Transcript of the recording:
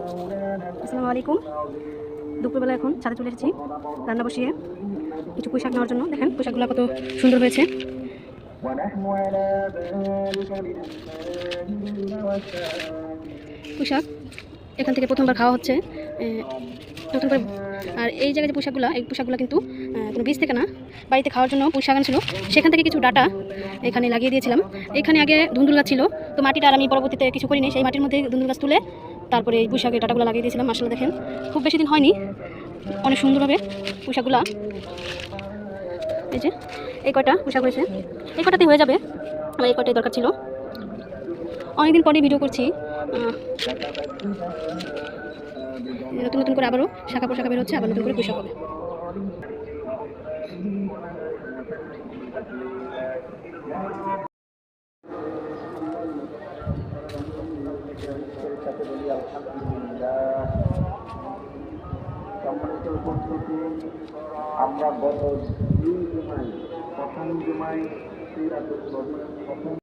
আসসালামু আলাইকুম। দুপুরবেলা এখন ছাদে চলে এসেছি রান্না বসিয়ে কিছু পুঁই শাক নেওয়ার জন্য। দেখেন পুঁই শাকগুলো কত সুন্দর হয়েছে। পুঁই শাক এখান থেকে প্রথমবার খাওয়া হচ্ছে নতুন করে। আর এই জায়গায় যে পুঁই শাকগুলো কিন্তু কোনো বীজ থেকে না, বাড়িতে খাওয়ার জন্য পুঁই শাক আনছিল, সেখান থেকে কিছু ডাটা এখানে লাগিয়ে দিয়েছিলাম। এখানে আগে ধুন্দুল গাছ ছিল, তো মাটিটা আর আমি পরবর্তীতে কিছু করিনি, সেই মাটির মধ্যে ধুন্দুল গাছ তুলে তারপরে এই পুঁই শাকের ডাটাগুলো লাগিয়ে দিয়েছিলাম। আসলে দেখেন খুব বেশি দিন হয়নি, অনেক সুন্দর হবে পুঁই শাকগুলো। এই যে এই কয়টা পুঁই শাক হয়েছে, এই কটাতেই হয়ে যাবে, আমার এই কয়টাই দরকার ছিল। অনেকদিন পরে ভিডিও করছি, নতুন নতুন করে আবারও শাখা পোশাখা বের হচ্ছে, আবার নতুন করে পুঁই শাক হবে। আমরা গত 2 জুমায় প্রথম জুমায় প্রথম